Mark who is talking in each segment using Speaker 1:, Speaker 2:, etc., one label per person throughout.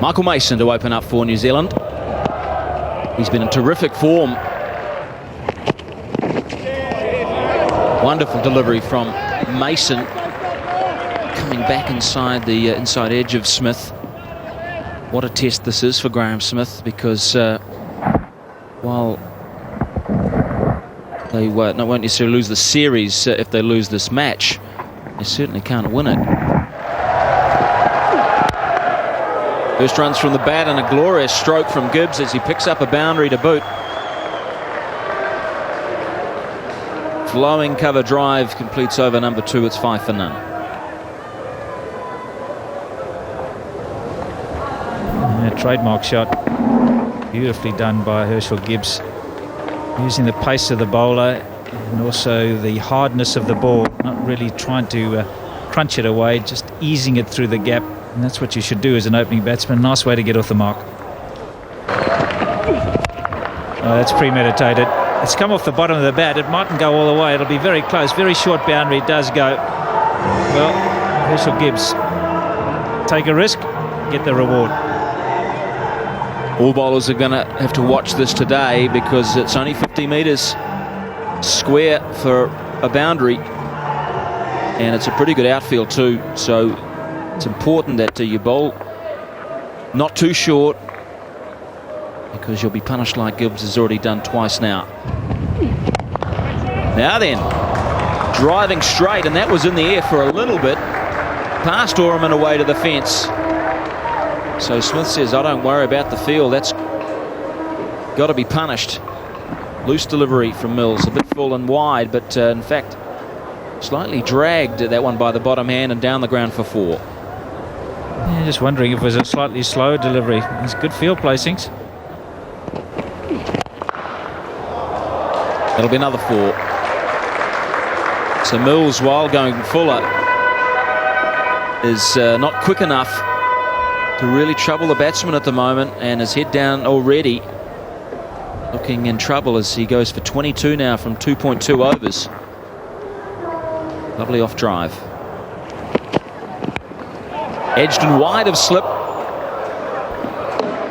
Speaker 1: Michael Mason to open up for New Zealand. He's been in terrific form. Wonderful delivery from Mason, coming back inside the inside edge of Smith. What a test this is for Graham Smith, because while they won't necessarily lose the series, if they lose this match, they certainly can't win it. First runs from the bat and a glorious stroke from Gibbs as he picks up a boundary to boot. Flowing cover drive completes over number 2. It's 5 for none.
Speaker 2: A trademark shot, beautifully done by Herschel Gibbs, using the pace of the bowler and also the hardness of the ball, not really trying to crunch it away, just easing it through the gap. And that's what you should do as an opening batsman. Nice way to get off the mark. Oh, that's premeditated. It's come off the bottom of the bat. It mightn't go all the way. It'll be very close. Very short boundary. It does go. Well, Herschel Gibbs, take a risk, get the reward.
Speaker 1: All bowlers are going to have to watch this today, because it's only 50 metres square for a boundary, and it's a pretty good outfield too. So it's important that you bowl not too short, because you'll be punished like Gibbs has already done twice now. Now then, driving straight, and that was in the air for a little bit, past Oreman away to the fence. So Smith says, I don't worry about the field, that's got to be punished. Loose delivery from Mills, a bit full and wide, but in fact slightly dragged that one by the bottom hand and down the ground for 4.
Speaker 2: Yeah, just wondering if it was a slightly slower delivery. It's good field placings.
Speaker 1: That'll be another 4. So Mills, while going fuller, is not quick enough to really trouble the batsman at the moment, and his head down already, looking in trouble as he goes for 22 now from 2.2 overs. Lovely off drive. Edged and wide of slip.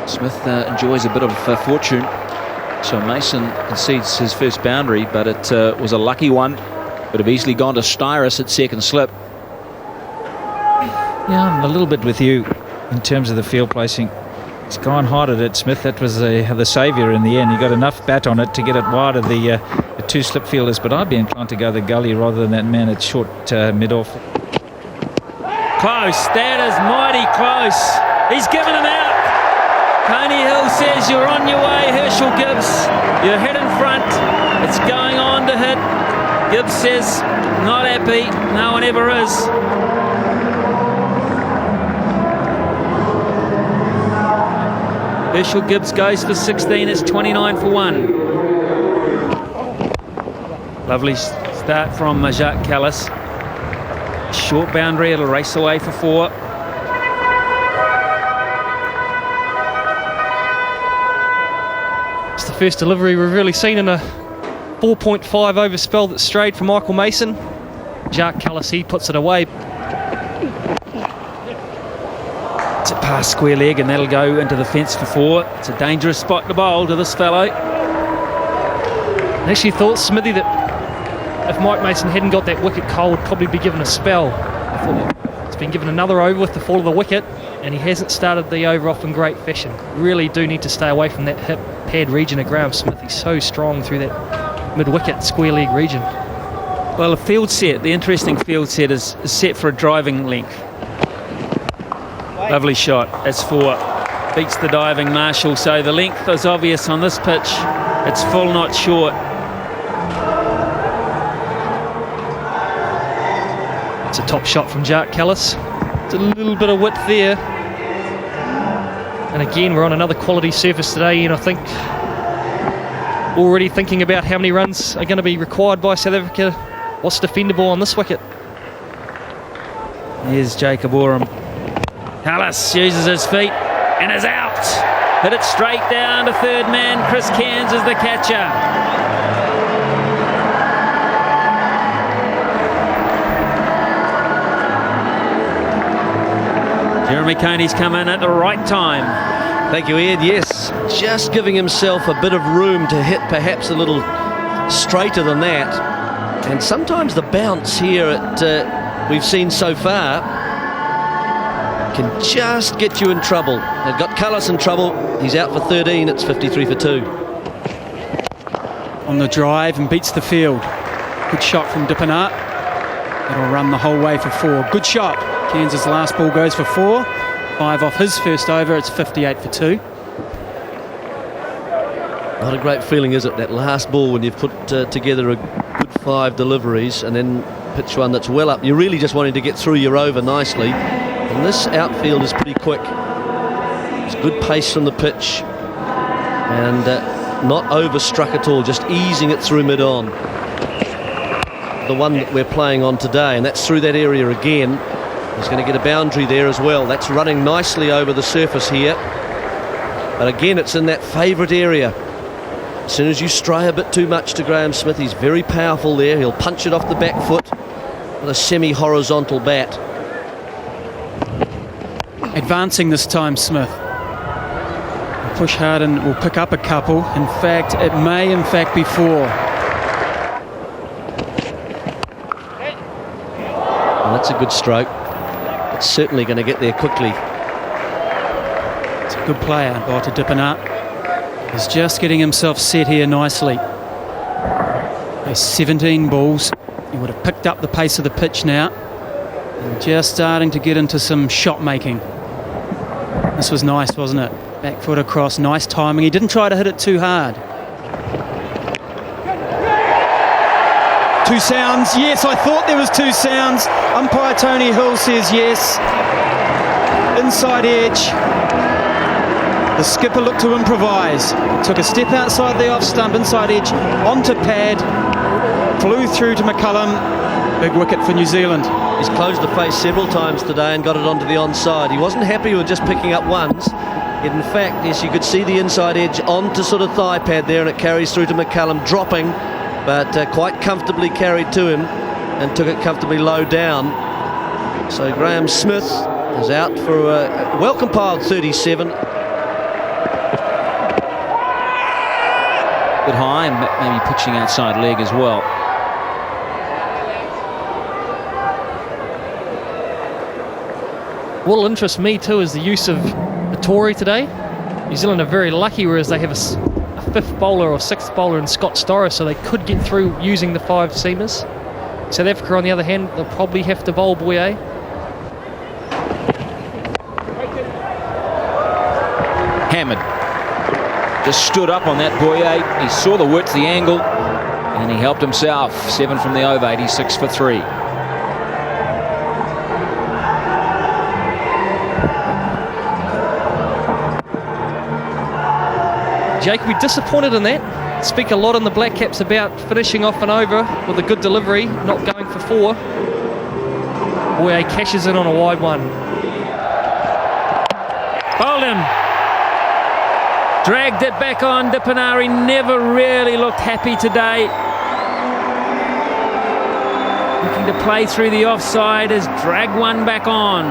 Speaker 1: Smith enjoys a bit of fortune. So Mason concedes his first boundary, but it was a lucky one. Would have easily gone to Styrus at second slip.
Speaker 2: Yeah, I'm a little bit with you in terms of the field placing. It's gone hard at it, Smith. That was the saviour in the end. He got enough bat on it to get it wide of the 2 slip fielders, but I'd be inclined to go the gully rather than that man at short mid-off.
Speaker 3: Close, that is mighty close. He's given him out. Coney Hill says you're on your way, Herschel Gibbs. You're hit in front. It's going on to hit. Gibbs says, not happy. No one ever is. Herschel Gibbs goes for 16. It's 29 for 1. Lovely start from Jacques Kallis. Short boundary, it'll race away for 4.
Speaker 4: It's the first delivery we've really seen in a 4.5 over spell that strayed from Michael Mason. Jacques Kallis, he puts it away. It's a past square leg, and that'll go into the fence for 4. It's a dangerous spot to bowl to this fellow. I actually thought, Smithy, that if Mike Mason hadn't got that wicket cold, probably be given a spell. I thought it's been given another over with the fall of the wicket, and he hasn't started the over off in great fashion. Really do need to stay away from that hip pad region of Graham Smith. He's so strong through that mid-wicket square leg region.
Speaker 3: Well, the field set, the interesting field set is set for a driving length. Lovely shot. That's 4. Beats the diving Marshall. So the length is obvious on this pitch. It's full, not short.
Speaker 4: It's a top shot from Jacques Kallis. It's a little bit of width there. And again, we're on another quality surface today, and I think already thinking about how many runs are going to be required by South Africa. What's defendable on this wicket?
Speaker 3: Here's Jacob Oram. Kallis uses his feet and is out. Hit it straight down to third man. Chris Cairns is the catcher. Jeremy Coney's come in at the right time.
Speaker 5: Thank you, Ed. Yes, just giving himself a bit of room to hit perhaps a little straighter than that. And sometimes the bounce here at we've seen so far can just get you in trouble. They've got Cullis in trouble. He's out for 13. It's 53 for 2.
Speaker 6: On the drive and beats the field. Good shot from Dippenaar. It'll run the whole way for 4. Good shot. Cairns' last ball goes for 4. 5 off his first over. It's 58 for 2.
Speaker 5: Not a great feeling, is it, that last ball when you've put together a good 5 deliveries and then pitch one that's well up. You're really just wanting to get through your over nicely. And this outfield is pretty quick. It's good pace from the pitch. And not overstruck at all, just easing it through mid-on. The one that we're playing on today, and that's through that area again. He's going to get a boundary there as well. That's running nicely over the surface here. But again, it's in that favourite area. As soon as you stray a bit too much to Graham Smith, he's very powerful there. He'll punch it off the back foot with a semi-horizontal bat.
Speaker 6: Advancing this time, Smith. Push hard and will pick up a couple. In fact, it may in fact be 4.
Speaker 5: Well, that's a good stroke. It's certainly going to get there quickly.
Speaker 6: It's a good player, Walter Dippenaar. He's just getting himself set here nicely. There's 17 balls. He would have picked up the pace of the pitch now. And just starting to get into some shot making. This was nice, wasn't it? Back foot across, nice timing. He didn't try to hit it too hard. 2 sounds. Yes, I thought there was 2 sounds. Umpire Tony Hill says yes. Inside edge. The skipper looked to improvise. He took a step outside the off stump, inside edge, onto pad. Flew through to McCullum. Big wicket for New Zealand.
Speaker 5: He's closed the face several times today and got it onto the onside. He wasn't happy with just picking up ones. In fact, yes, you could see the inside edge onto sort of thigh pad there, and it carries through to McCullum, dropping, but quite comfortably carried to him and took it comfortably low down. So Graham Smith is out for a well-compiled 37.
Speaker 1: Bit high, maybe pitching outside leg as well.
Speaker 4: What'll interest me too is the use of Tory today. New Zealand are very lucky, whereas they have a 5th bowler or 6th bowler in Scott Storris, so they could get through using the 5 seamers. South Africa, on the other hand, they'll probably have to bowl Boye.
Speaker 1: Hammered. Just stood up on that Boye. He saw the width, the angle, and he helped himself. 7 from the over, 86 for 3.
Speaker 4: Jake will be disappointed in that. Speak a lot in the Black Caps about finishing off an over with a good delivery, not going for 4. Boye cashes in on a wide one.
Speaker 3: Bowled him. Dragged it back on. Dippenaar never really looked happy today. Looking to play through the offside, has dragged one back on.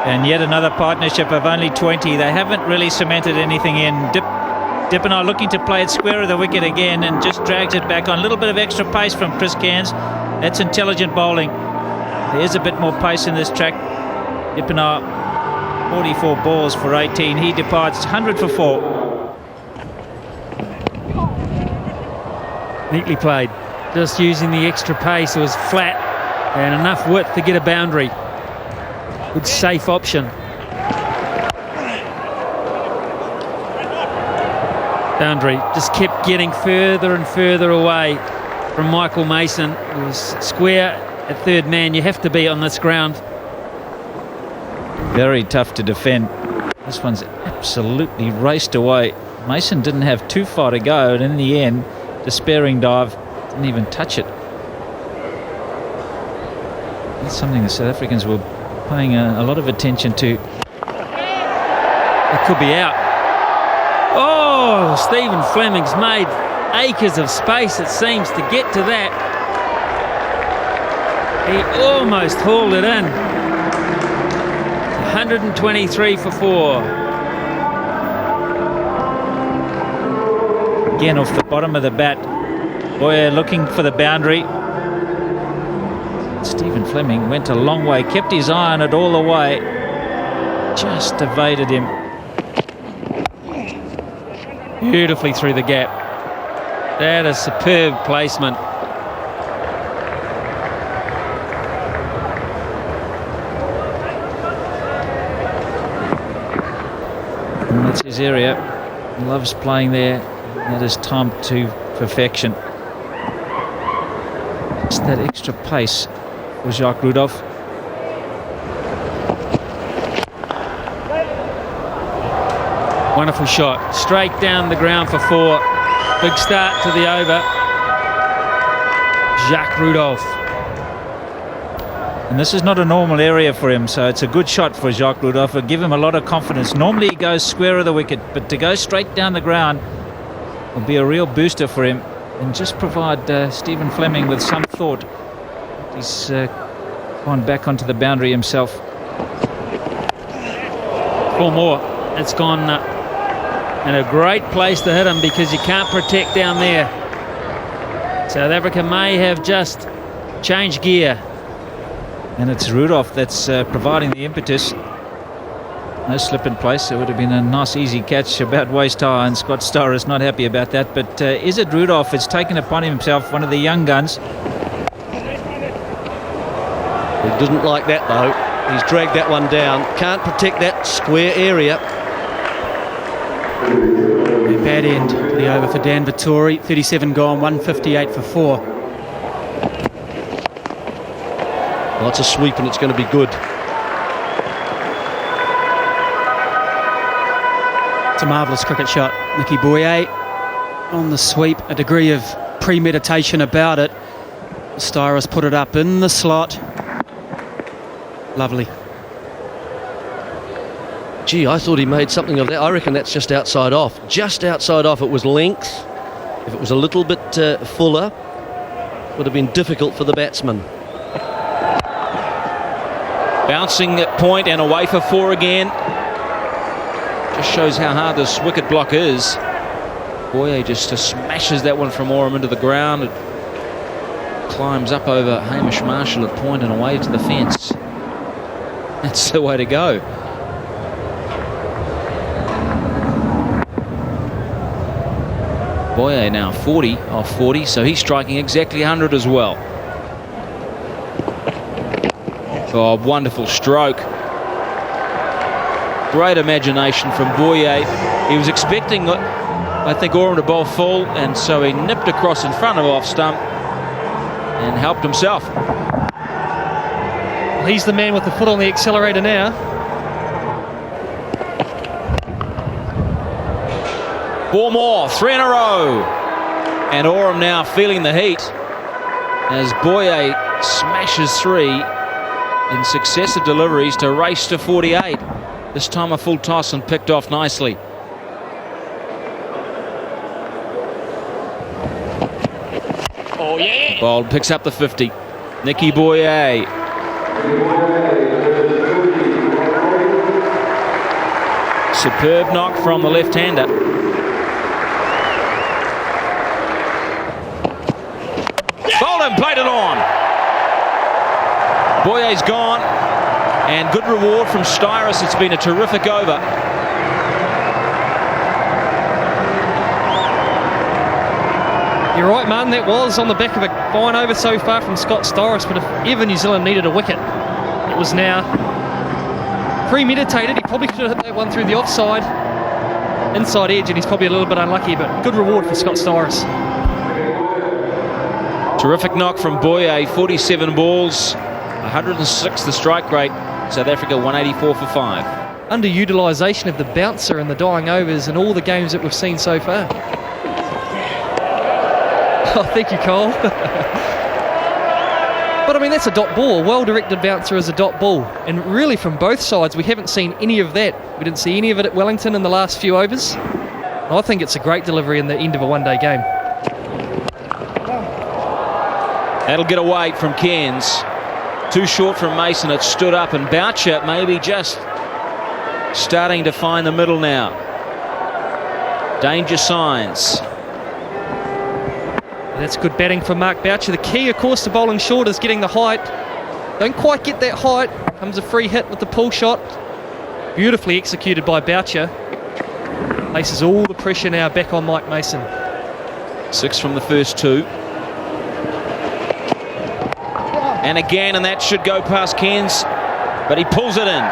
Speaker 2: And yet another partnership of only 20. They haven't really cemented anything in. Dippenaar looking to play it square of the wicket again and just drags it back on. A little bit of extra pace from Chris Cairns. That's intelligent bowling. There is a bit more pace in this track. Dippenaar, 44 balls for 18. He departs 100 for 4.
Speaker 3: Neatly played. Just using the extra pace. It was flat and enough width to get a boundary. Good safe option. Boundary just kept getting further and further away from Michael Mason. It was square at 3rd man. You have to be on this ground.
Speaker 2: Very tough to defend. This one's absolutely raced away. Mason didn't have too far to go, and in the end, despairing dive, didn't even touch it. That's something the South Africans were paying a lot of attention to.
Speaker 3: It could be out. Oh, Stephen Fleming's made acres of space, it seems, to get to that. He almost hauled it in. 123 for 4.
Speaker 2: Again, off the bottom of the bat. Boyer looking for the boundary. Stephen Fleming went a long way, kept his eye on it all the way. Just evaded him.
Speaker 3: Beautifully through the gap. That is superb placement.
Speaker 2: And that's his area. He loves playing there. That is timed to perfection. Just that extra pace for Jacques Rudolph.
Speaker 3: Wonderful shot. Straight down the ground for 4. Big start to the over. Jacques Rudolph.
Speaker 2: And this is not a normal area for him, so it's a good shot for Jacques Rudolph. It'll give him a lot of confidence. Normally he goes square of the wicket, but to go straight down the ground will be a real booster for him and just provide Stephen Fleming with some thought. He's gone back onto the boundary himself.
Speaker 3: 4 more. It's gone in a great place to hit him because you can't protect down there. South Africa may have just changed gear.
Speaker 2: And it's Rudolph that's providing the impetus. No slip in place. It would have been a nice easy catch about waist high, and Scott Starr is not happy about that. But is it Rudolph that's taken upon himself, one of the young guns?
Speaker 5: He doesn't like that though. He's dragged that one down. Can't protect that square area.
Speaker 6: A bad end to the over for Dan Vittori. 37 gone, 158 for 4.
Speaker 5: Lots of sweep and it's going to be good.
Speaker 6: It's a marvellous cricket shot. Nicky Boyer on the sweep. A degree of premeditation about it. Styrus put it up in the slot. Lovely.
Speaker 5: Gee, I thought he made something of that. I reckon that's just outside off. Just outside off. It was length. If it was a little bit fuller, it would have been difficult for the batsman.
Speaker 1: Bouncing at point and away for 4 again. Just shows how hard this wicket block is. Boyer just smashes that one from Oram into the ground. It climbs up over Hamish Marshall at point and away to the fence. That's the way to go. Boyer now 40 off 40, so he's striking exactly 100 as well. Oh, wonderful stroke. Great imagination from Boyer. He was expecting, I think, Oram to bowl full, and so he nipped across in front of off stump and helped himself.
Speaker 4: Well, he's the man with the foot on the accelerator now.
Speaker 1: Four more, 3 in a row. And Oram now feeling the heat as Boyer smashes 3 in successive deliveries to race to 48. This time a full toss and picked off nicely.
Speaker 3: Oh yeah!
Speaker 1: Bold picks up the 50. Nicky Boyer. Superb knock from the left-hander. Bolden played it on. Boyer's gone, and good reward from Styrus. It's been a terrific over.
Speaker 4: You're right, Martin, that was on the back of a fine over so far from Scott Styrus, but if ever New Zealand needed a wicket, it was now. Premeditated, he probably should have hit that one through the offside, inside edge, and he's probably a little bit unlucky, but good reward for Scott Styrus.
Speaker 1: Terrific knock from Boyer, 47 balls, 106 the strike rate. South Africa 184 for 5.
Speaker 4: Underutilisation of the bouncer and the dying overs in all the games that we've seen so far. Oh, thank you, Cole. But I mean, that's a dot ball. A well-directed bouncer is a dot ball. And really from both sides, we haven't seen any of that. We didn't see any of it at Wellington in the last few overs. I think it's a great delivery in the end of a one-day game.
Speaker 1: That'll get away from Cairns. Too short from Mason. It stood up, and Boucher maybe just starting to find the middle now. Danger signs.
Speaker 4: That's good batting from Mark Boucher. The key, of course, to bowling short is getting the height. Don't quite get that height. Comes a free hit with the pull shot. Beautifully executed by Boucher. Places all the pressure now back on Mike Mason.
Speaker 1: 6 from the first 2. And again, and that should go past Cairns, but he pulls it in.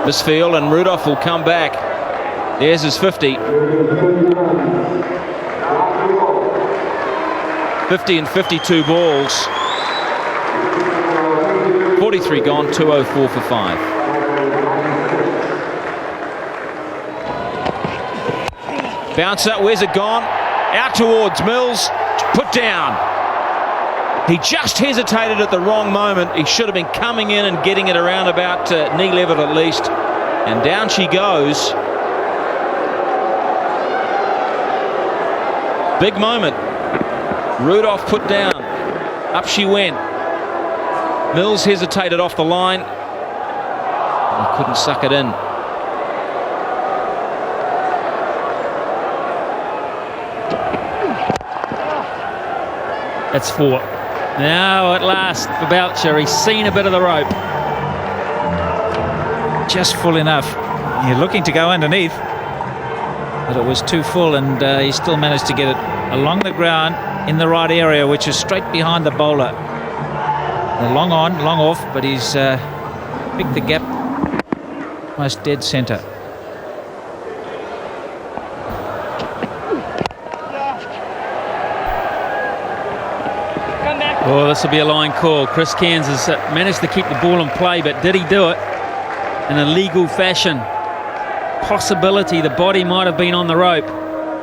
Speaker 1: Misfield, and Rudolph will come back. There's his 50. 50 and 52 balls. 43 gone, 204 for 5. Bouncer, where's it gone? Out towards Mills, put down. He just hesitated at the wrong moment. He should have been coming in and getting it around about knee level at least. And down she goes. Big moment. Rudolph put down. Up she went. Mills hesitated off the line. He couldn't suck it in.
Speaker 3: That's 4. Now at last for Boucher. He's seen a bit of the rope.
Speaker 2: Just full enough. You're looking to go underneath, but it was too full, and he still managed to get it along the ground in the right area, which is straight behind the bowler. The long on, long off, but he's picked the gap almost dead centre.
Speaker 3: Oh, this will be a line call. Chris Cairns has managed to keep the ball in play, but did he do it in a legal fashion? Possibility the body might have been on the rope.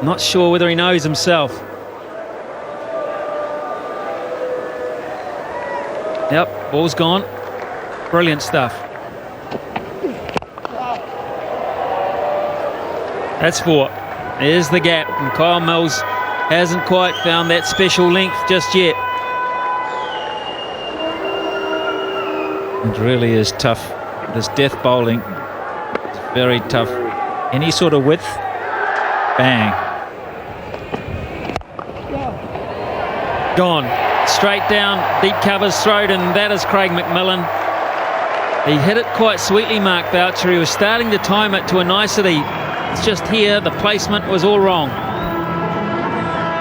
Speaker 3: Not sure whether he knows himself. Yep, ball's gone. Brilliant stuff. That's 4. There's the gap, and Kyle Mills hasn't quite found that special length just yet.
Speaker 2: It really is tough. This death bowling is very tough. Any sort of width, bang.
Speaker 3: Gone. Straight down, deep covers throat, and that is Craig McMillan. He hit it quite sweetly, Mark Boucher. He was starting to time it to a nicety. It's just here, the placement was all wrong.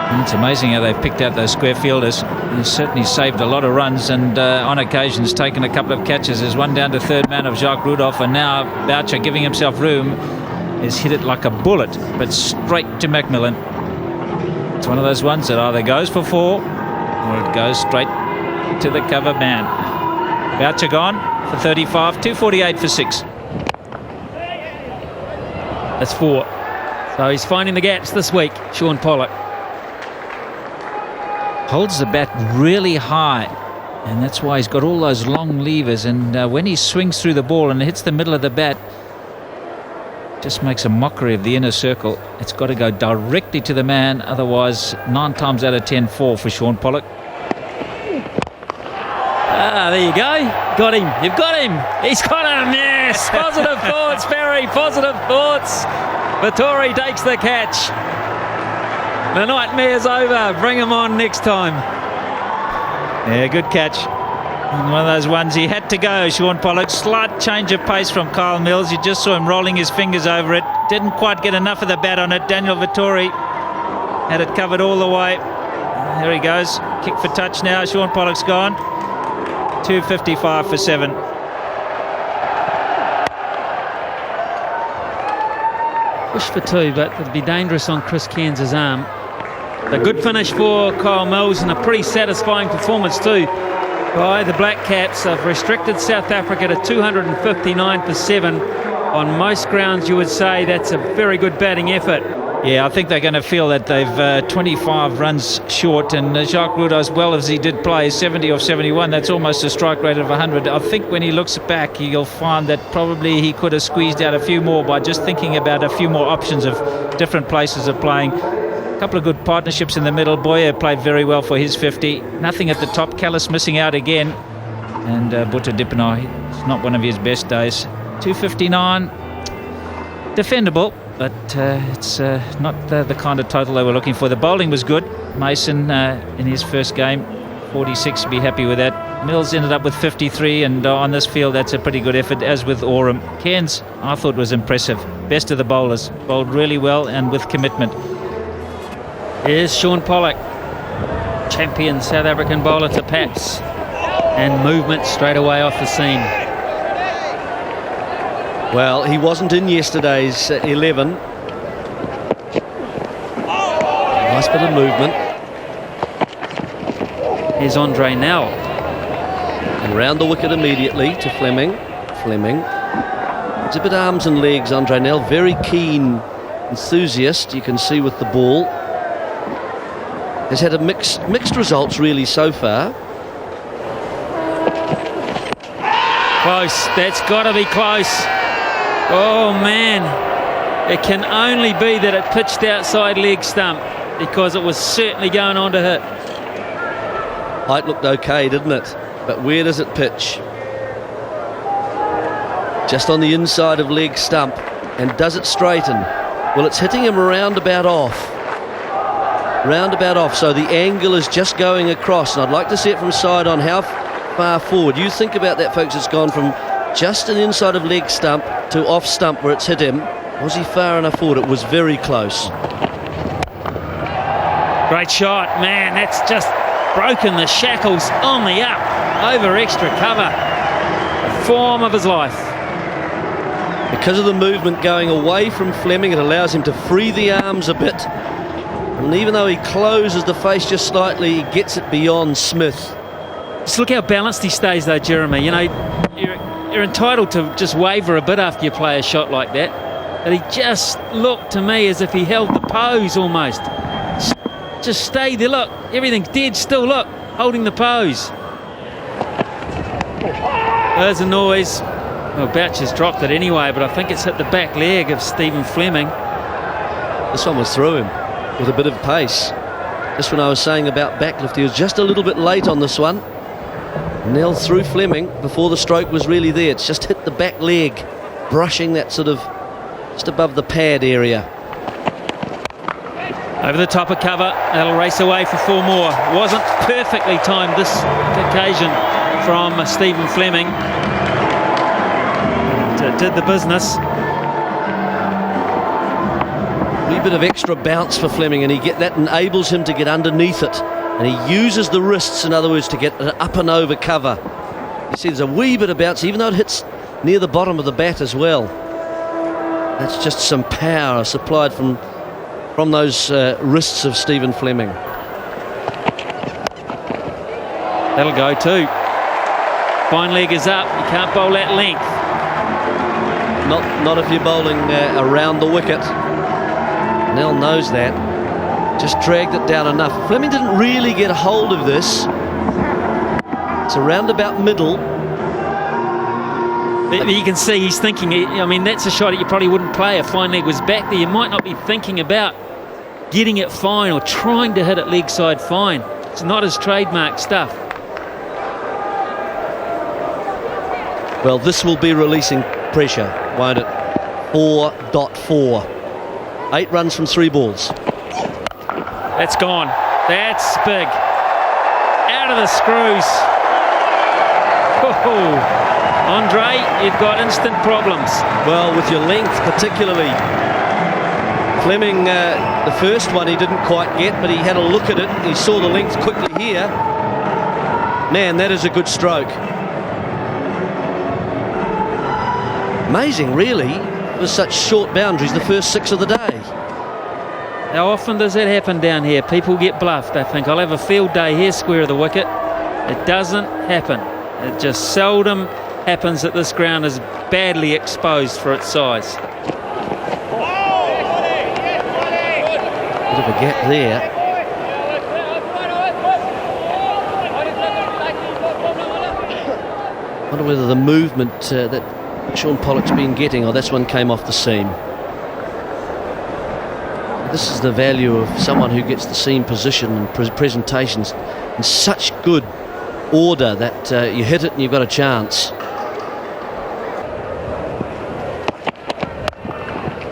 Speaker 2: And it's amazing how they've picked out those square fielders. He's certainly saved a lot of runs, and on occasions taken a couple of catches. There's one down to third man of Jacques Rudolph, and now Boucher, giving himself room, has hit it like a bullet, but straight to McMillan. It's one of those ones that either goes for 4 or it goes straight to the cover man. Boucher gone for 35, 248 for 6.
Speaker 3: That's 4. So he's finding the gaps this week, Sean Pollock.
Speaker 2: Holds the bat really high, and that's why he's got all those long levers, and when he swings through the ball and hits the middle of the bat, just makes a mockery of the inner circle. It's got to go directly to the man, otherwise 9 times out of 10 4 for Sean Pollock.
Speaker 3: Ah, there you go. Got him. You've got him. He's got him. Yes. Positive thoughts, Barry. Positive thoughts. Vittori takes the catch. The nightmare's over. Bring him on next time.
Speaker 2: Yeah, good catch. One of those ones he had to go, Sean Pollock. Slight change of pace from Kyle Mills. You just saw him rolling his fingers over it. Didn't quite get enough of the bat on it. Daniel Vittori had it covered all the way. There he goes. Kick for touch now. Sean Pollock's gone. 255 for 7.
Speaker 3: Push for 2, but it'd be dangerous on Chris Cairns' arm. A good finish for Kyle Mills, and a pretty satisfying performance too by the Black Caps. Have restricted South Africa to 259 for 7. On most grounds you would say that's a very good batting effort.
Speaker 2: Yeah, I think they're going to feel that they've 25 runs short, and Jacques Rudolph, as well as he did play 70 of 71, that's almost a strike rate of 100. I think when he looks back, you'll find that probably he could have squeezed out a few more by just thinking about a few more options of different places of playing. A couple of good partnerships in the middle. Boyer played very well for his 50. Nothing at the top. Callis missing out again. And Butta Dippenai, it's not one of his best days. 259. Defendable, but it's not the kind of total they were looking for. The bowling was good. Mason in his first game, 46, be happy with that. Mills ended up with 53, and on this field that's a pretty good effort, as with Oram. Cairns, I thought, was impressive. Best of the bowlers. Bowled really well and with commitment.
Speaker 3: Here's Sean Pollock, champion South African bowler to Paps, and movement straight away off the seam.
Speaker 5: Well, he wasn't in yesterday's 11. Nice bit of movement.
Speaker 3: Here's Andre Nell.
Speaker 5: And round the wicket immediately to Fleming. Fleming. It's a bit arms and legs, Andre Nell. Very keen enthusiast, you can see with the ball. Has had a mixed results really so far.
Speaker 3: Close. That's got to be close. Oh, man. It can only be that it pitched outside leg stump, because it was certainly going on to hit.
Speaker 5: Height looked okay, didn't it? But where does it pitch? Just on the inside of leg stump. And does it straighten? Well, it's hitting him roundabout off. Roundabout off, so the angle is just going across. And I'd like to see it from side on. How far forward? You think about that, folks. It's gone from just an inside of leg stump to off stump where it's hit him. Was he far enough forward? It was very close.
Speaker 3: Great shot, man. That's just broken the shackles on the up, over extra cover. The form of his life.
Speaker 5: Because of the movement going away from Fleming, it allows him to free the arms a bit. And even though he closes the face just slightly, he gets it beyond Smith.
Speaker 3: Just look how balanced he stays, though, Jeremy. You know, you're entitled to just waver a bit after you play a shot like that. But he just looked to me as if he held the pose almost. Just stay there, look. Everything's dead still, look. Holding the pose. There's a noise. Well, Bouch has dropped it anyway, but I think it's hit the back leg of Stephen Fleming.
Speaker 5: This one was through him with a bit of pace. This one I was saying about backlift, he was just a little bit late on this one. Nell through Fleming before the stroke was really there. It's just hit the back leg, brushing that sort of just above the pad area.
Speaker 3: Over the top of cover, that'll race away for 4 more. Wasn't perfectly timed this occasion from Stephen Fleming. Did the business.
Speaker 5: Wee bit of extra bounce for Fleming, and that enables him to get underneath it, and he uses the wrists, in other words, to get an up and over cover. You see there's a wee bit of bounce, even though it hits near the bottom of the bat as well. That's just some power supplied from those wrists of Stephen Fleming.
Speaker 3: That'll go too. Fine leg is up, you can't bowl that length.
Speaker 5: Not if you're bowling around the wicket. Nell knows that. Just dragged it down enough. Fleming didn't really get a hold of this. It's around about middle.
Speaker 3: But you can see he's thinking, I mean, that's a shot that you probably wouldn't play if fine leg was back there. You might not be thinking about getting it fine or trying to hit it leg side fine. It's not his trademark stuff.
Speaker 5: Well, this will be releasing pressure, won't it? 4.4. 8 runs from 3 balls.
Speaker 3: That's gone. That's big. Out of the screws. Oh, Andre, you've got instant problems.
Speaker 5: Well, with your length particularly. Fleming, the first one he didn't quite get, but he had a look at it. He saw the length quickly here. Man, that is a good stroke. Amazing, really, with such short boundaries, the first 6 of the day.
Speaker 3: How often does that happen down here? People get bluffed. They think, I'll have a field day here, square of the wicket. It doesn't happen. It just seldom happens that this ground is badly exposed for its size.
Speaker 5: Bit of a gap there. I wonder whether the movement that Sean Pollock's been getting, or this one came off the seam. this is the value of someone who gets the seam position and presentations in such good order that you hit it and you've got a chance.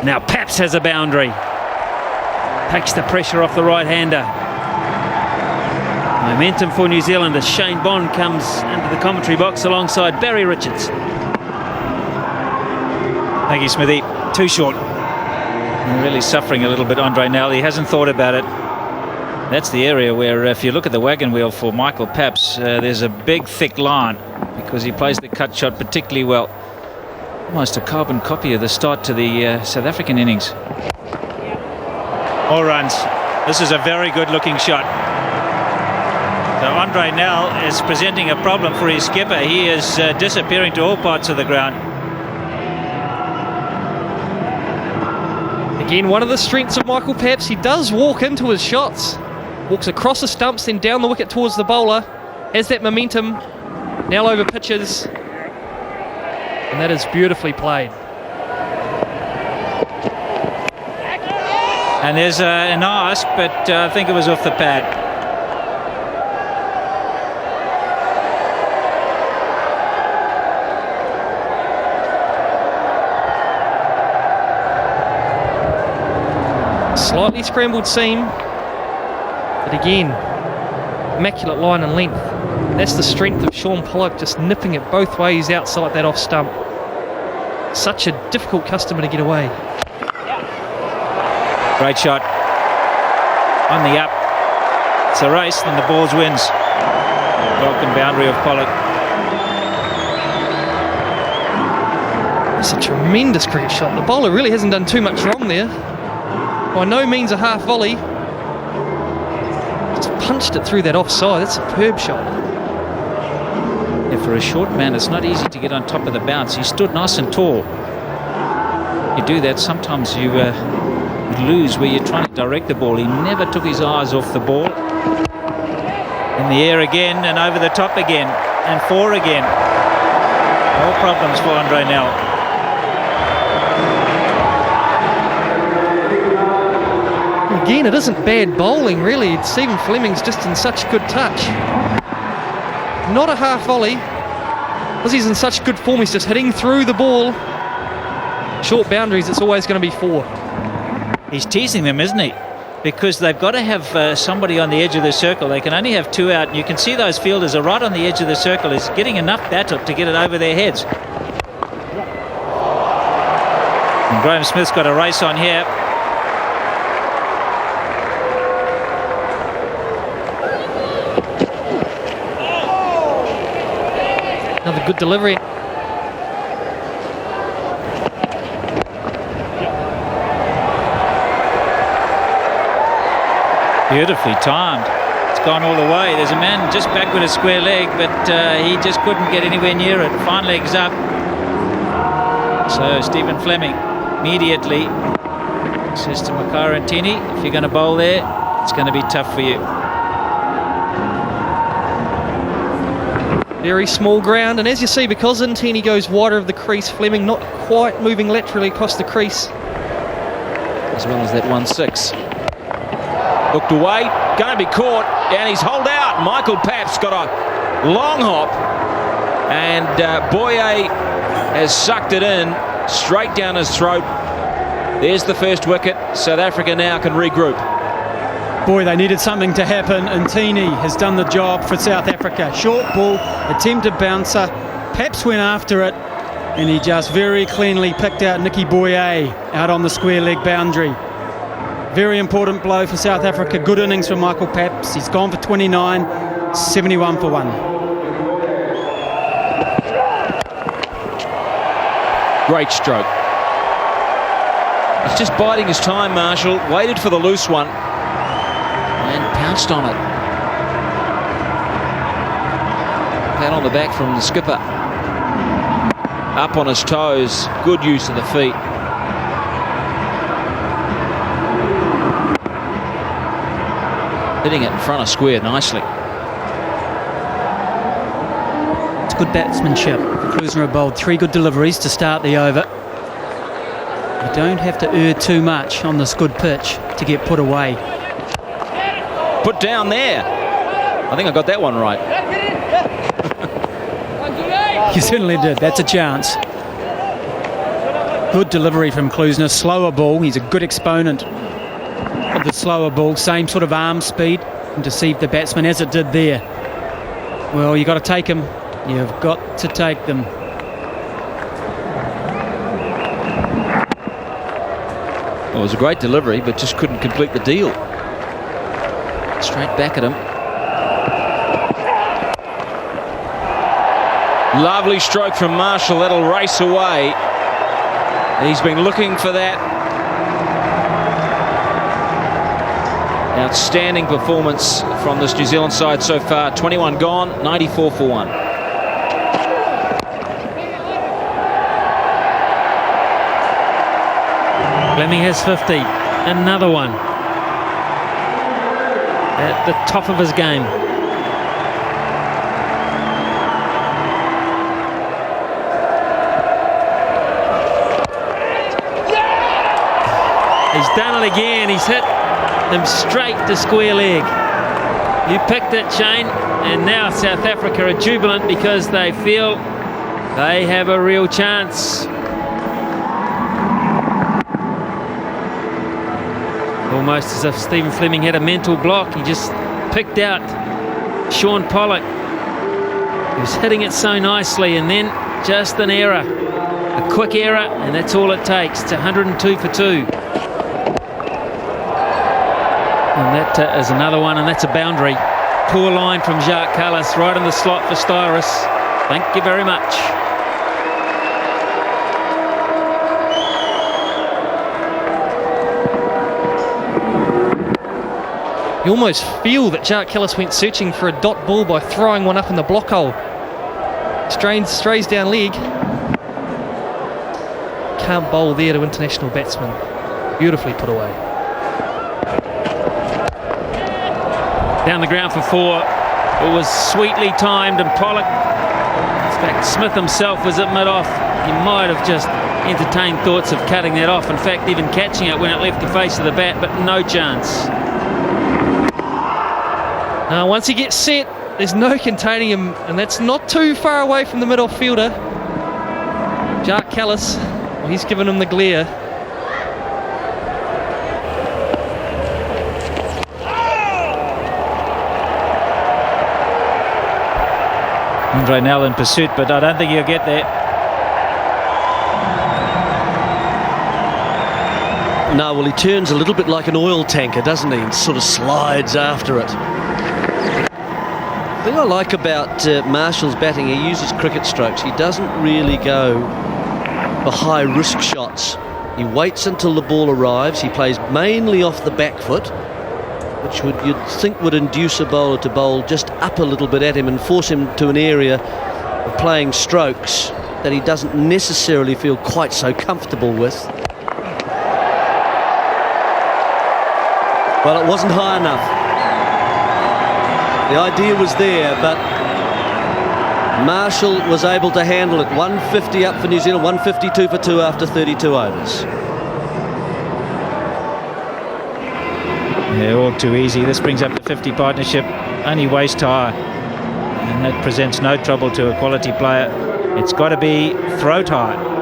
Speaker 3: Now Paps has a boundary. Takes the pressure off the right-hander. Momentum for New Zealand as Shane Bond comes into the commentary box alongside Barry Richards.
Speaker 2: Thank you, Smithy. Too short. Really suffering a little bit, Andre Nell. He hasn't thought about it. That's the area where, if you look at the wagon wheel for Michael Paps, there's a big, thick line because he plays the cut shot particularly well. Almost a carbon copy of the start to the South African innings. All runs. This is a very good-looking shot. So Andre Nell is presenting a problem for his skipper. He is disappearing to all parts of the ground.
Speaker 4: Again, one of the strengths of Michael Paps, he does walk into his shots. Walks across the stumps, then down the wicket towards the bowler. Has that momentum. Now over pitches. And that is beautifully played.
Speaker 2: And there's an ask, but I think it was off the pad.
Speaker 4: Slightly scrambled seam, but again, immaculate line and length. That's the strength of Sean Pollock, just nipping it both ways outside that off stump. Such a difficult customer to get away.
Speaker 2: Great shot. On the up. It's a race, and the Bulls wins. Welcome boundary of Pollock.
Speaker 4: It's a tremendous cricket shot. The bowler really hasn't done too much wrong there. By no means a half volley. Just punched it through that offside. That's a superb shot.
Speaker 2: Yeah, for a short man, it's not easy to get on top of the bounce. He stood nice and tall. You do that, sometimes you lose where you're trying to direct the ball. He never took his eyes off the ball. In the air again, and over the top again, and four again. No problems for Andre Nell.
Speaker 4: Again, it isn't bad bowling, really. Stephen Fleming's just in such good touch. Not a half volley. Because he's in such good form, he's just hitting through the ball. Short boundaries, it's always going to be four.
Speaker 2: He's teasing them, isn't he? Because they've got to have somebody on the edge of the circle. They can only have two out. And you can see those fielders are right on the edge of the circle. He's getting enough batter to get it over their heads. And Graham Smith's got a race on here.
Speaker 4: Another good delivery.
Speaker 2: Beautifully timed. It's gone all the way. There's a man just back with a square leg, but he just couldn't get anywhere near it. Fine legs up. So Stephen Fleming immediately says to Makara and Tini, if you're going to bowl there, it's going to be tough for you.
Speaker 4: Very small ground, and as you see, because Ntini goes wider of the crease, Fleming not quite moving laterally across the crease.
Speaker 1: As well as that 1-6. Looked away, going to be caught, and he's holed out. Michael Paps got a long hop, and Boye has sucked it in straight down his throat. There's the first wicket. South Africa now can regroup.
Speaker 6: Boy, they needed something to happen, and Tini has done the job for South Africa. Short ball, attempted bouncer. Paps went after it, and he just very cleanly picked out Nicky Boye out on the square leg boundary. Very important blow for South Africa. Good innings from Michael Paps. He's gone for 29, 71 for 1.
Speaker 1: Great stroke. He's just biding his time, Marshall. Waited for the loose one and pounced on it. Pat on the back from the skipper. Up on his toes. Good use of the feet. Hitting it in front of square nicely.
Speaker 6: It's good batsmanship. Kruzner bowled 3 good deliveries to start the over. You don't have to err too much on this good pitch. to get put away.
Speaker 1: Put down there. I think I got that one right.
Speaker 6: You certainly did. That's a chance. Good delivery from Klusner. Slower ball. He's a good exponent of the slower ball. Same sort of arm speed and deceived the batsman as it did there. Well, you've got to take him. You've got to take them.
Speaker 1: Well, it was a great delivery, but just couldn't complete the deal. Straight back at him. Lovely stroke from Marshall. That'll race away. He's been looking for that. Outstanding performance from this New Zealand side so far. 21 gone, 94 for 1.
Speaker 3: Fleming has 50. Another one. At the top of his game. He's done it again. He's hit them straight to square leg. You picked it, Shane, and now South Africa are jubilant because they feel they have a real chance. Almost as if Stephen Fleming had a mental block. He just picked out Sean Pollock. He was hitting it so nicely, and then just an error. A quick error, and that's all it takes. It's 102 for 2. And that is another one, and that's a boundary. Poor line from Jacques Callis, right in the slot for Styrus. Thank you very much.
Speaker 4: You almost feel that Jacques Callis went searching for a dot ball by throwing one up in the block hole. Strays down leg. Can't bowl there to international batsmen. Beautifully put away.
Speaker 3: Down the ground for 4. It was sweetly timed, and Pollock, in fact, Smith himself was at mid-off. He might have just entertained thoughts of cutting that off. In fact, even catching it when it left the face of the bat, but no chance.
Speaker 4: Now, once he gets set, there's no containing him, and that's not too far away from the mid-off fielder. Jacques Callis, well, he's given him the glare.
Speaker 2: Andre Nell in pursuit, but I don't think he'll get there.
Speaker 5: No, well, he turns a little bit like an oil tanker, doesn't he? And sort of slides after it. The thing I like about Marshall's batting, he uses cricket strokes. He doesn't really go for high-risk shots. He waits until the ball arrives. He plays mainly off the back foot, which you'd think would induce a bowler to bowl just up a little bit at him and force him to an area of playing strokes that he doesn't necessarily feel quite so comfortable with. Well, it wasn't high enough. The idea was there, but Marshall was able to handle it. 150 up for New Zealand, 152 for 2 after 32 overs.
Speaker 2: Yeah, all too easy. This brings up the 50 partnership, only waist high, and that presents no trouble to a quality player. It's got to be throat high.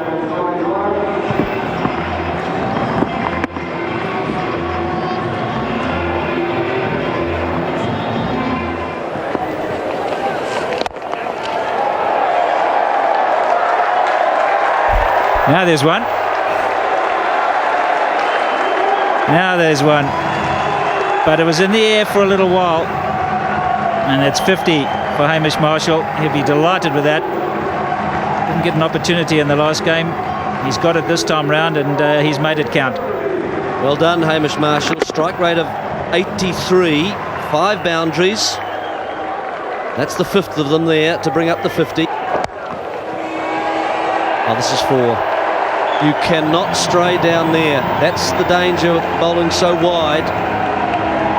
Speaker 2: Now there's one. Now there's one. But it was in the air for a little while, and it's 50 for Hamish Marshall. He'll be delighted with that. Didn't get an opportunity in the last game. He's got it this time round, and he's made it count.
Speaker 5: Well done, Hamish Marshall. Strike rate of 83, 5 boundaries. That's the 5th of them there to bring up the 50. Oh, this is 4. You cannot stray down there. That's the danger of bowling so wide,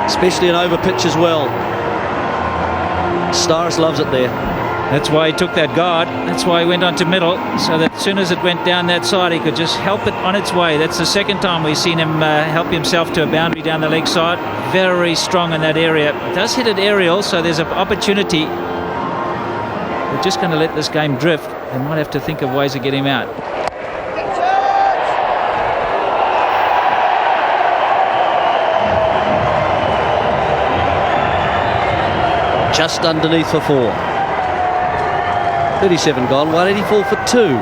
Speaker 5: especially an over pitch as well. Styrus loves it there.
Speaker 2: That's why he took that guard. That's why he went on to middle, so that as soon as it went down that side, he could just help it on its way. That's the second time we've seen him help himself to a boundary down the leg side. Very strong in that area. Does hit it aerial, so there's an opportunity. We're just going to let this game drift. They might have to think of ways of getting him out.
Speaker 5: Just underneath for 4. 37 gone, 184 for 2.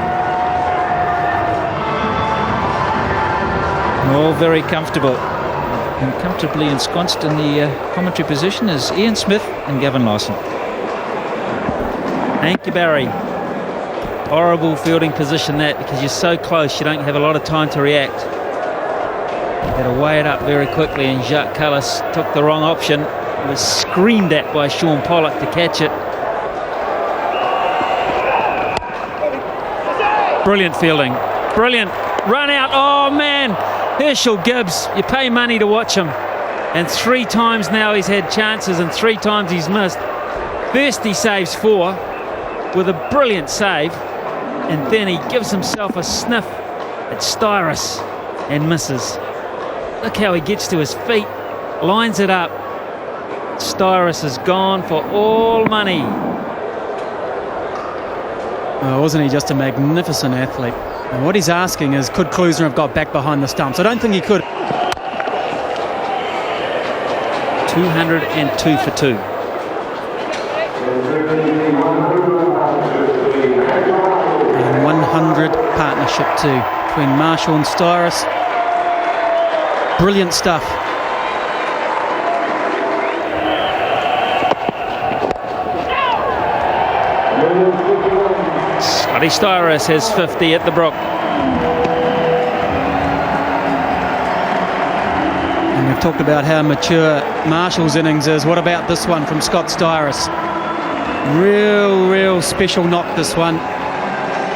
Speaker 2: All very comfortable. And comfortably ensconced in the commentary position is Ian Smith and Gavin Larson.
Speaker 3: Thank you, Barry. Horrible fielding position that, because you're so close, you don't have a lot of time to react. You got to weigh it up very quickly, and Jacques Callis took the wrong option. He was screamed at by Sean Pollock to catch it. Brilliant fielding. Brilliant. Run out. Oh, man. Herschel Gibbs, you pay money to watch him. And 3 times now he's had chances and 3 times he's missed. First he saves 4 with a brilliant save. And then he gives himself a sniff at Styrus and misses. Look how he gets to his feet, lines it up. Styrus is gone for all money.
Speaker 6: Well, wasn't he just a magnificent athlete? And what he's asking is, could Klusner have got back behind the stumps? I don't think he could.
Speaker 3: 202 for 2.
Speaker 6: And 100 partnership too between Marshall and Styrus. Brilliant stuff.
Speaker 3: Scotty Styrus has 50 at the Brook.
Speaker 6: And we've talked about how mature Marshall's innings is. What about this one from Scott Styrus? Real special knock, this one.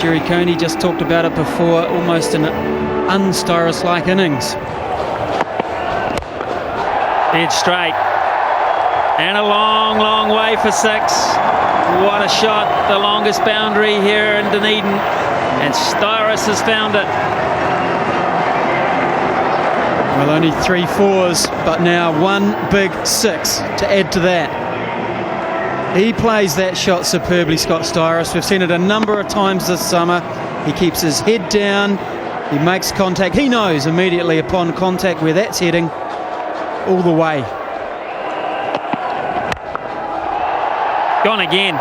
Speaker 6: Jerry Coney just talked about it before, almost an un-Styrus-like innings.
Speaker 3: Dead straight. And a long way for 6. What a shot. The longest boundary here in Dunedin. And Styrus has found it.
Speaker 6: Well, only 3 4s, but now 1 big 6 to add to that. He plays that shot superbly, Scott Styrus. We've seen it a number of times this summer. He keeps his head down. He makes contact. He knows immediately upon contact where that's heading. All the way.
Speaker 3: Gone again.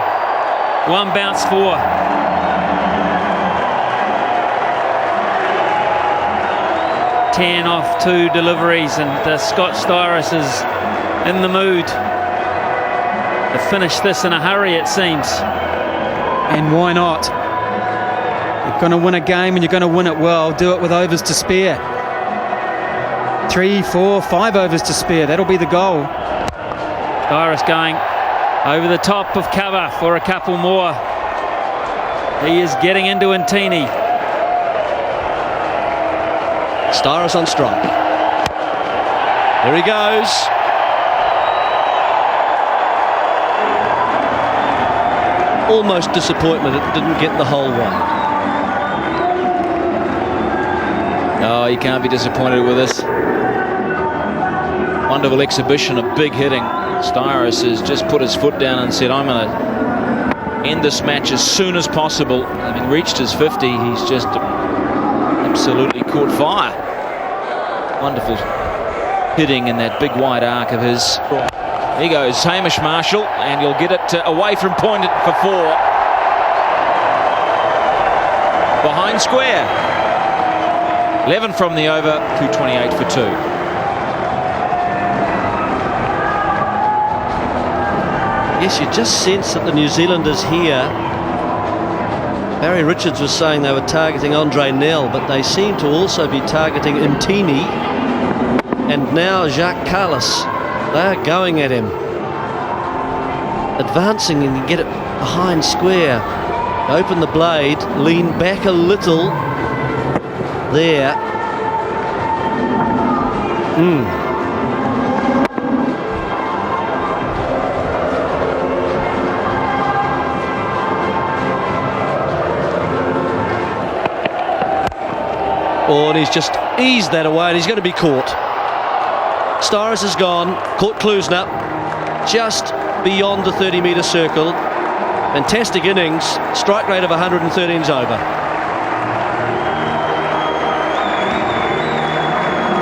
Speaker 3: 1 bounce 4. Ten off 2 deliveries, and Scott Styrus is in the mood to finish this in a hurry, it seems.
Speaker 6: And why not? You're going to win a game and you're going to win it well. Do it with overs to spare. 3, 4, 5 overs to spare. That'll be the goal.
Speaker 3: Styrus going over the top of cover for a couple more. He is getting into Intini.
Speaker 5: Styrus on strike. There he goes. Almost disappointment it didn't get the whole way.
Speaker 1: Oh, you can't be disappointed with this. Wonderful exhibition of big hitting. Styrus has just put his foot down and said, I'm going to end this match as soon as possible. Having reached his 50, he's just absolutely caught fire. Wonderful hitting in that big wide arc of his. Here he goes, Hamish Marshall, and he'll get it away from point for 4. Behind square. 11 from the over, 228 for 2.
Speaker 5: Yes, you just sense that the New Zealanders here. Barry Richards was saying they were targeting Andre Nell, but they seem to also be targeting Intini and now Jacques Callis. They're going at him. Advancing, and you get it behind square. Open the blade, lean back a little. There. Oh, and he's just eased that away, and he's going to be caught. Styris is gone. Caught Klusner just beyond the 30-metre circle. Fantastic innings. Strike rate of 113 is over.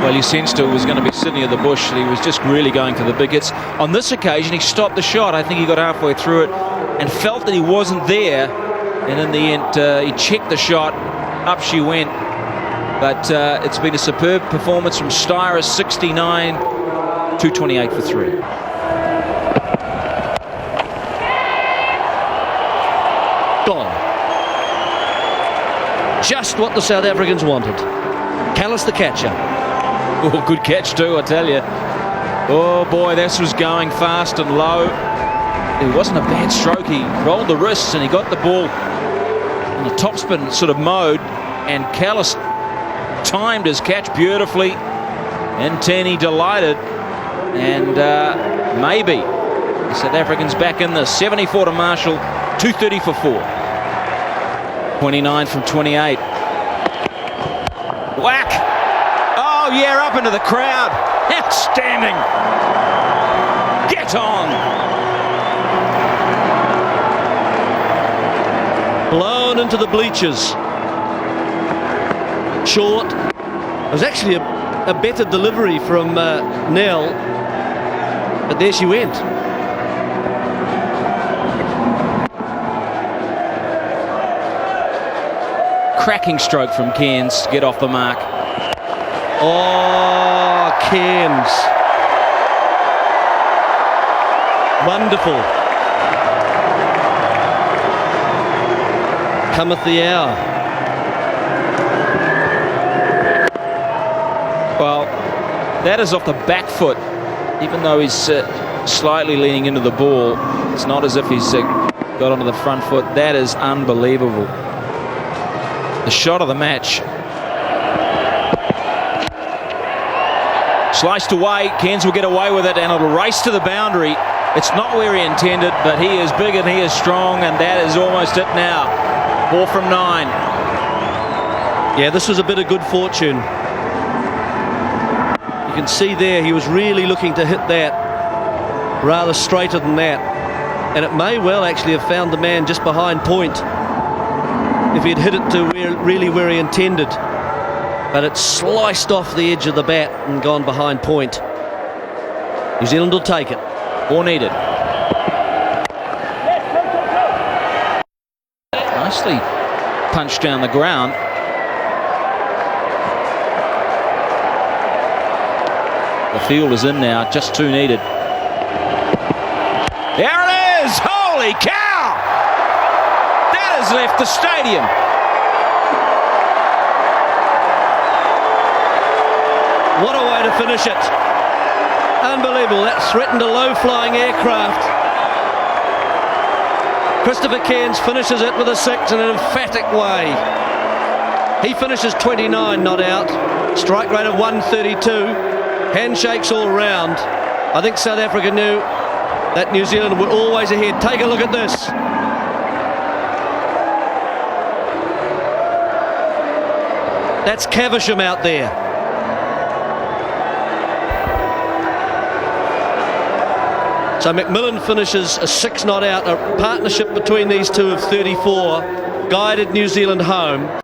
Speaker 1: Well, you sensed it was going to be Sydney of the Bush. He was just really going for the big hits. On this occasion, he stopped the shot. I think he got halfway through it and felt that he wasn't there. And in the end, he checked the shot. Up she went. But it's been a superb performance from Styris, 69, 228 for 3.
Speaker 5: Gone. Just what the South Africans wanted. Callis the catcher.
Speaker 1: Oh, good catch too, I tell you. Oh boy, this was going fast and low. It wasn't a bad stroke. He rolled the wrists and he got the ball in the topspin sort of mode, and Callis timed his catch beautifully. And Turney delighted, and maybe the South Africans back in the 74 to Marshall, 230 for 4. 29 from 28. Whack! Oh yeah, up into the crowd. Outstanding. Get on.
Speaker 5: Blown into the bleachers. Short. It was actually a better delivery from Nell, but there she went.
Speaker 1: Cracking stroke from Cairns to get off the mark.
Speaker 5: Oh, Cairns. Wonderful. Cometh the hour.
Speaker 1: Well, that is off the back foot. Even though he's slightly leaning into the ball, it's not as if he's got onto the front foot. That is unbelievable. The shot of the match. Sliced away. Cairns will get away with it, and it'll race to the boundary. It's not where he intended, but he is big and he is strong, and that is almost it now. 4 from 9.
Speaker 5: Yeah, this was a bit of good fortune. You can see there he was really looking to hit that rather straighter than that, and it may well actually have found the man just behind point if he'd hit it to where he intended, but it sliced off the edge of the bat and gone behind point. New Zealand will take it.
Speaker 1: 4 needed. Nicely punched down the ground. The field is in now, just 2 needed. There it is! Holy cow! That has left the stadium.
Speaker 5: What a way to finish it. Unbelievable. That threatened a low-flying aircraft. Christopher Cairns finishes it with a 6 in an emphatic way. He finishes 29 not out. Strike rate of 132. Handshakes all round. I think South Africa knew that New Zealand were always ahead. Take a look at this. That's Caversham out there. So McMillan finishes a 6 not out, a partnership between these two of 34, guided New Zealand home.